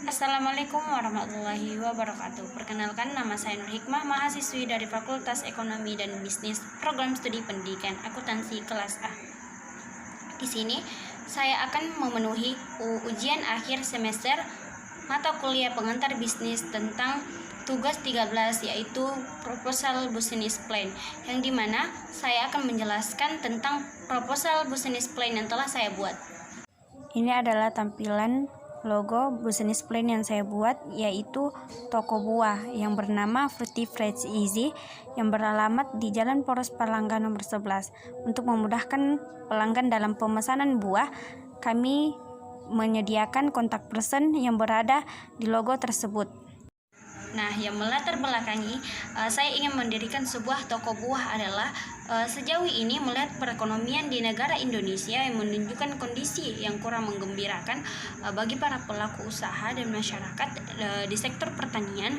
Assalamualaikum warahmatullahi wabarakatuh. Perkenalkan, nama saya Nur Hikmah, mahasiswi dari Fakultas Ekonomi dan Bisnis, Program Studi Pendidikan Akuntansi kelas A. Di sini saya akan memenuhi ujian akhir semester mata kuliah pengantar bisnis tentang tugas 13, yaitu Proposal Business Plan, yang dimana saya akan menjelaskan tentang Proposal Business Plan yang telah saya buat. Ini adalah tampilan logo business plan yang saya buat, yaitu toko buah yang bernama Fruity Fresh Easy yang beralamat di Jalan Poros Palangga nomor 11. Untuk memudahkan pelanggan dalam pemesanan buah, kami menyediakan kontak person yang berada di logo tersebut. Nah, yang melatar belakangi saya ingin mendirikan sebuah toko buah adalah sejauh ini melihat perekonomian di negara Indonesia yang menunjukkan kondisi yang kurang menggembirakan bagi para pelaku usaha dan masyarakat di sektor pertanian.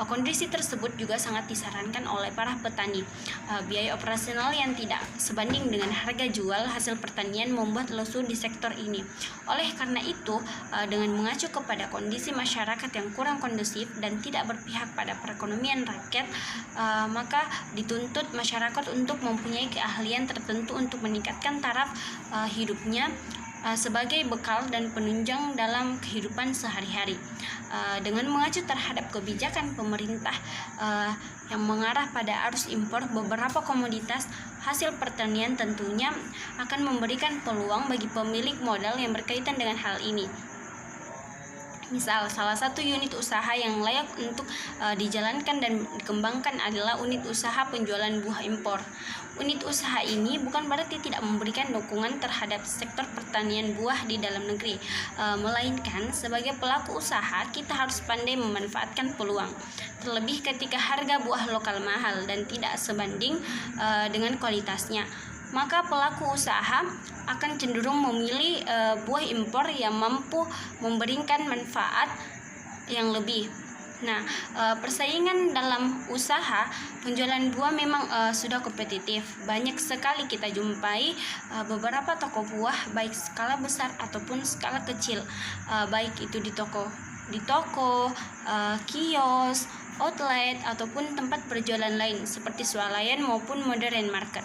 Kondisi tersebut juga sangat disarankan oleh para petani. Biaya operasional yang tidak sebanding dengan harga jual hasil pertanian membuat lesu di sektor ini. Oleh karena itu, dengan mengacu kepada kondisi masyarakat yang kurang kondusif dan tidak berpihak pada perekonomian rakyat, maka dituntut masyarakat untuk mempunyai keahlian tertentu untuk meningkatkan taraf hidupnya sebagai bekal dan penunjang dalam kehidupan sehari-hari. Dengan mengacu terhadap kebijakan pemerintah yang mengarah pada arus impor beberapa komoditas hasil pertanian, tentunya akan memberikan peluang bagi pemilik modal yang berkaitan dengan hal ini. Misal, salah satu unit usaha yang layak untuk dijalankan dan dikembangkan adalah unit usaha penjualan buah impor. Unit usaha ini bukan berarti tidak memberikan dukungan terhadap sektor pertanian buah di dalam negeri, melainkan sebagai pelaku usaha kita harus pandai memanfaatkan peluang. Terlebih ketika harga buah lokal mahal dan tidak sebanding dengan kualitasnya, maka pelaku usaha akan cenderung memilih buah impor yang mampu memberikan manfaat yang lebih. Nah, persaingan dalam usaha penjualan buah memang sudah kompetitif. Banyak sekali kita jumpai beberapa toko buah, baik skala besar ataupun skala kecil, baik itu di toko, kios, outlet ataupun tempat berjualan lain seperti swalayan maupun modern market.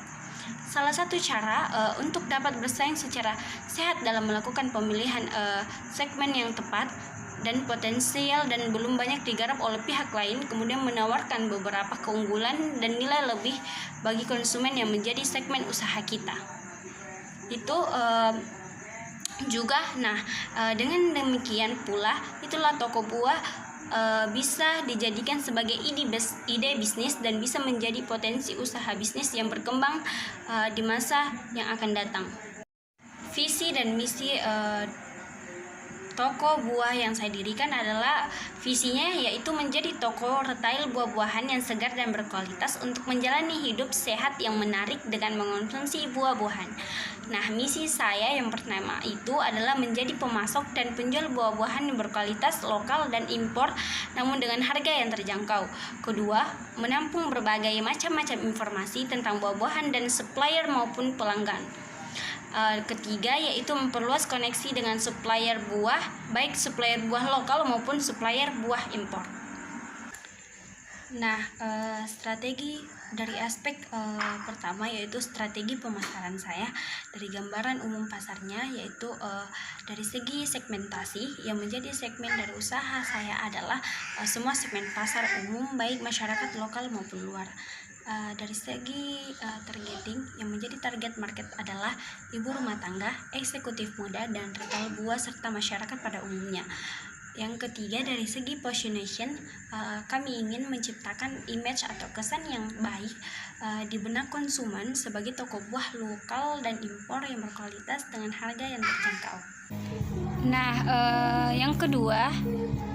Salah satu cara untuk dapat bersaing secara sehat dalam melakukan pemilihan segmen yang tepat dan potensial dan belum banyak digarap oleh pihak lain, kemudian menawarkan beberapa keunggulan dan nilai lebih bagi konsumen yang menjadi segmen usaha kita. Itu juga, dengan demikian pula itulah toko buah bisa dijadikan sebagai ide bisnis dan bisa menjadi potensi usaha bisnis yang berkembang di masa yang akan datang. Visi dan misi toko buah yang saya dirikan adalah visinya yaitu menjadi toko retail buah-buahan yang segar dan berkualitas untuk menjalani hidup sehat yang menarik dengan mengonsumsi buah-buahan. Nah, misi saya yang pertama itu adalah menjadi pemasok dan penjual buah-buahan yang berkualitas lokal dan impor namun dengan harga yang terjangkau. Kedua, menampung berbagai macam-macam informasi tentang buah-buahan dan supplier maupun pelanggan. Ketiga, yaitu memperluas koneksi dengan supplier buah, baik supplier buah lokal maupun supplier buah impor. Nah, strategi dari aspek pertama yaitu strategi pemasaran saya dari gambaran umum pasarnya, yaitu dari segi segmentasi yang menjadi segmen dari usaha saya adalah semua segmen pasar umum baik masyarakat lokal maupun luar. Dari segi targeting yang menjadi target market adalah ibu rumah tangga, eksekutif muda, dan retail buah serta masyarakat pada umumnya. Yang ketiga, dari segi positioning, kami ingin menciptakan image atau kesan yang baik di benak konsumen sebagai toko buah lokal dan impor yang berkualitas dengan harga yang terjangkau. Nah, yang kedua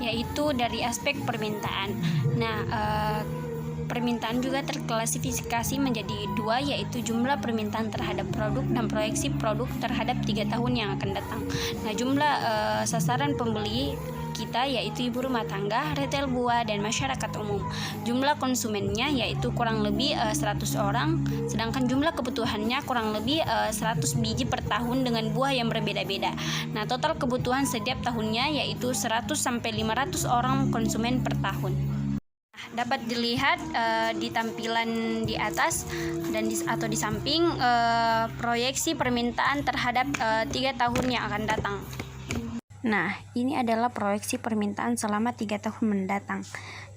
yaitu dari aspek permintaan. Permintaan juga terklasifikasi menjadi dua, yaitu jumlah permintaan terhadap produk dan proyeksi produk terhadap 3 tahun yang akan datang. Nah, jumlah sasaran pembeli kita yaitu ibu rumah tangga, retail buah, dan masyarakat umum. Jumlah konsumennya yaitu kurang lebih 100 orang, sedangkan jumlah kebutuhannya kurang lebih 100 biji per tahun dengan buah yang berbeda-beda. Nah, total kebutuhan setiap tahunnya yaitu 100 sampai 500 orang konsumen per tahun. Dapat dilihat di tampilan di atas dan atau di samping proyeksi permintaan terhadap 3 tahun yang akan datang. Nah, ini adalah proyeksi permintaan selama 3 tahun mendatang.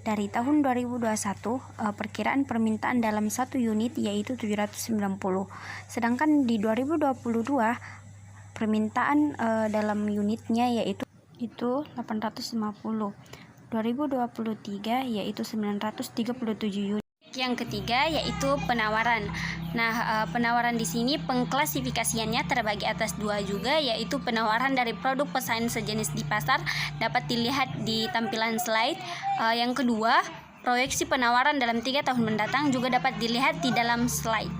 Dari tahun 2021, perkiraan permintaan dalam 1 unit yaitu 790. Sedangkan di 2022, permintaan dalam unitnya yaitu 850. 2023 yaitu 937 unit. Yang ketiga yaitu penawaran. Nah, penawaran di sini pengklasifikasiannya terbagi atas 2 juga, yaitu penawaran dari produk pesaing sejenis di pasar dapat dilihat di tampilan slide. Yang kedua, proyeksi penawaran dalam 3 tahun mendatang juga dapat dilihat di dalam slide.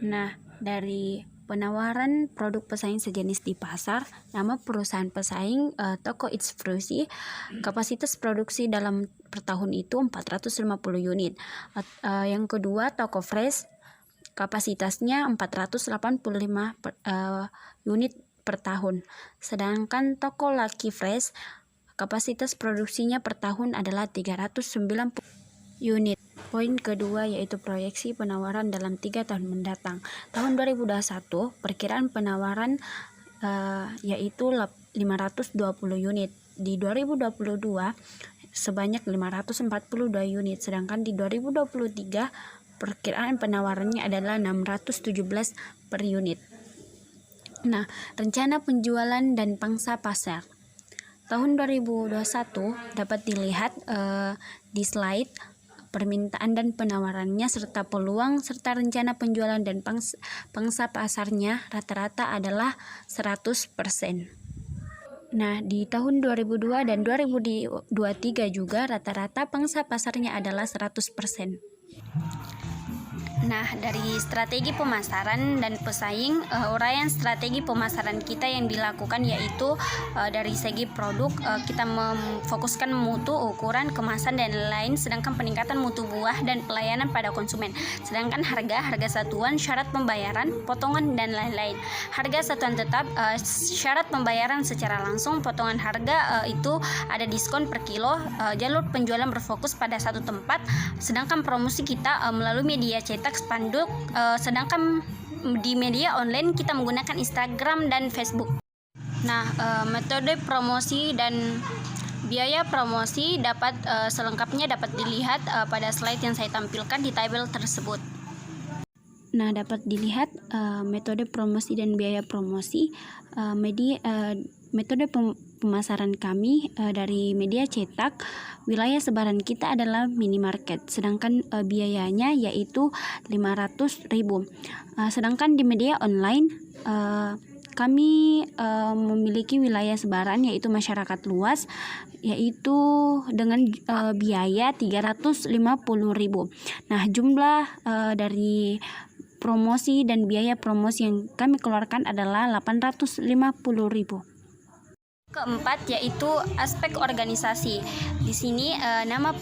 Nah, dari penawaran produk pesaing sejenis di pasar, nama perusahaan pesaing toko It's Fruity, kapasitas produksi dalam per tahun itu 450 unit. Yang kedua, toko Fresh, kapasitasnya 485 unit per tahun. Sedangkan toko Lucky Fresh, kapasitas produksinya per tahun adalah 390 unit. Poin kedua yaitu proyeksi penawaran dalam 3 tahun mendatang. Tahun 2021, perkiraan penawaran yaitu 520 unit. Di 2022 sebanyak 542 unit, sedangkan di 2023 perkiraan penawarannya adalah 617 per unit. Nah, rencana penjualan dan pangsa pasar. Tahun 2021 dapat dilihat di slide permintaan dan penawarannya serta peluang serta rencana penjualan dan pangsa pasarnya rata-rata adalah 100%. Nah, di tahun 2002 dan 2023 juga rata-rata pangsa pasarnya adalah 100%. Nah, dari strategi pemasaran dan pesaing, uraian strategi pemasaran kita yang dilakukan yaitu dari segi produk kita memfokuskan mutu, ukuran, kemasan dan lain-lain, sedangkan peningkatan mutu buah dan pelayanan pada konsumen. Sedangkan harga satuan, syarat pembayaran, potongan dan lain-lain. Harga satuan tetap, syarat pembayaran secara langsung, potongan harga itu ada diskon per kilo, jalur penjualan berfokus pada satu tempat, sedangkan promosi kita melalui media cetak, spanduk, sedangkan di media online kita menggunakan Instagram dan Facebook. Nah, metode promosi dan biaya promosi dapat selengkapnya dapat dilihat pada slide yang saya tampilkan di tabel tersebut. Nah, dapat dilihat metode promosi dan biaya promosi. Metode pemasaran kami dari media cetak, wilayah sebaran kita adalah minimarket, sedangkan biayanya yaitu 500.000. Sedangkan di media online kami memiliki wilayah sebaran yaitu masyarakat luas, yaitu dengan biaya 350.000. Nah, jumlah dari promosi dan biaya promosi yang kami keluarkan adalah 850.000. Keempat yaitu aspek organisasi. Di sini nama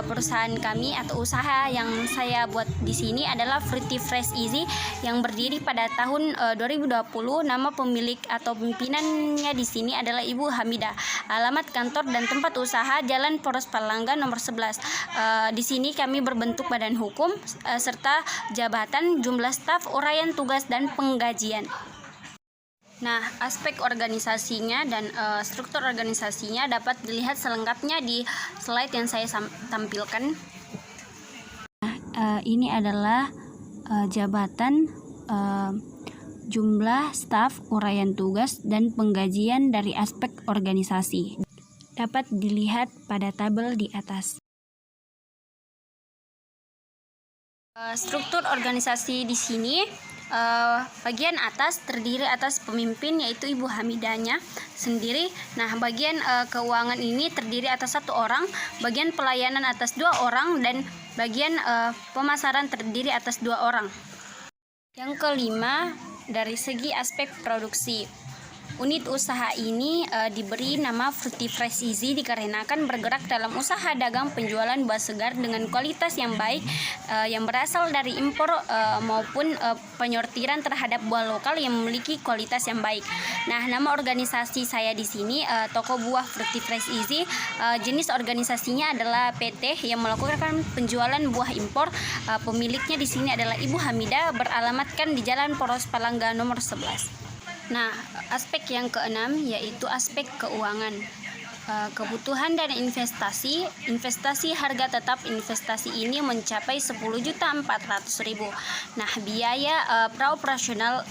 perusahaan kami atau usaha yang saya buat di sini adalah Fruity Fresh Easy yang berdiri pada tahun 2020. Nama pemilik atau pimpinannya di sini adalah Ibu Hamidah. Alamat kantor dan tempat usaha Jalan Poros Palangga nomor 11. Di sini kami berbentuk badan hukum serta jabatan, jumlah staf, uraian tugas dan penggajian. Nah, aspek organisasinya dan struktur organisasinya dapat dilihat selengkapnya di slide yang saya tampilkan. Ini adalah jabatan, jumlah staf, uraian tugas, dan penggajian dari aspek organisasi. Dapat dilihat pada tabel di atas. Struktur organisasi di sini, bagian atas terdiri atas pemimpin yaitu Ibu Hamidahnya sendiri. Nah, bagian keuangan ini terdiri atas 1 orang, bagian pelayanan atas 2 orang, dan bagian pemasaran terdiri atas 2 orang. Yang kelima, dari segi aspek produksi. Unit usaha ini diberi nama Fruity Fresh Easy dikarenakan bergerak dalam usaha dagang penjualan buah segar dengan kualitas yang baik yang berasal dari impor maupun penyortiran terhadap buah lokal yang memiliki kualitas yang baik. Nah, nama organisasi saya di sini Toko Buah Fruity Fresh Easy. Jenis organisasinya adalah PT yang melakukan penjualan buah impor. Pemiliknya di sini adalah Ibu Hamidah, beralamatkan di Jalan Poros Palangga nomor 11. Nah, aspek yang keenam yaitu aspek keuangan. Kebutuhan dan investasi. Investasi harga tetap investasi ini mencapai 10.400.000. Nah, biaya praoperasional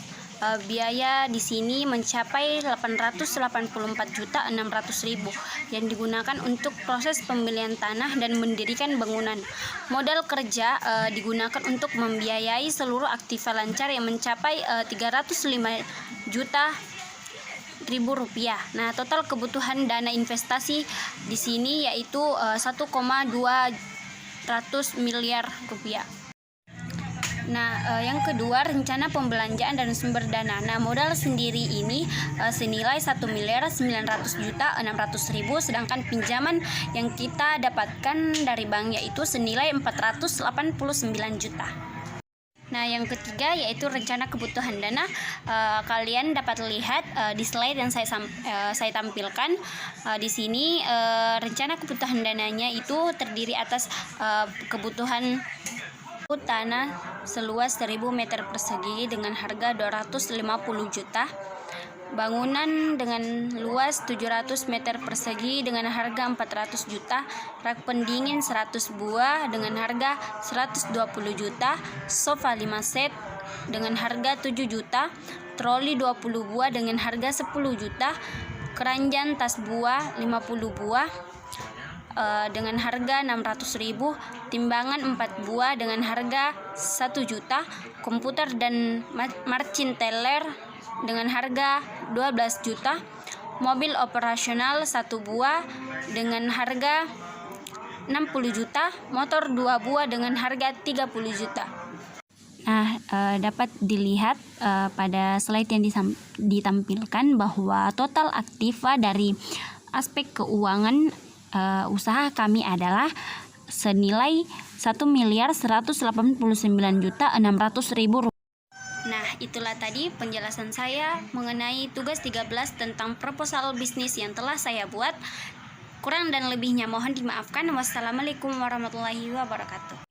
biaya di sini mencapai 884.600.000 yang digunakan untuk proses pembelian tanah dan mendirikan bangunan. Modal kerja digunakan untuk membiayai seluruh aktiva lancar yang mencapai 305.000.000 rupiah. Nah, total kebutuhan dana investasi di sini yaitu 1,2 miliar rupiah. Nah, yang kedua, rencana pembelanjaan dan sumber dana. Nah, modal sendiri ini senilai 1.900.600.000, sedangkan pinjaman yang kita dapatkan dari bank yaitu senilai 489 juta. Nah, yang ketiga yaitu rencana kebutuhan dana. Kalian dapat lihat di slide yang saya tampilkan. Di sini rencana kebutuhan dananya itu terdiri atas kebutuhan tanah seluas 1.000 meter persegi dengan harga 250 juta, bangunan dengan luas 700 meter persegi dengan harga 400 juta, rak pendingin 100 buah dengan harga 120 juta, sofa 5 set dengan harga 7 juta, troli 20 buah dengan harga 10 juta, keranjang tas buah 50 buah dengan harga 600.000, timbangan 4 buah dengan harga 1 juta, komputer dan margin teller dengan harga 12 juta, mobil operasional 1 buah dengan harga 60 juta, motor 2 buah dengan harga 30 juta. Nah, dapat dilihat pada slide yang ditampilkan bahwa total aktiva dari aspek keuangan usaha kami adalah senilai 1.189.600.000 rupiah. Nah, itulah tadi penjelasan saya mengenai tugas 13 tentang proposal bisnis yang telah saya buat. Kurang dan lebihnya mohon dimaafkan. Wassalamualaikum warahmatullahi wabarakatuh.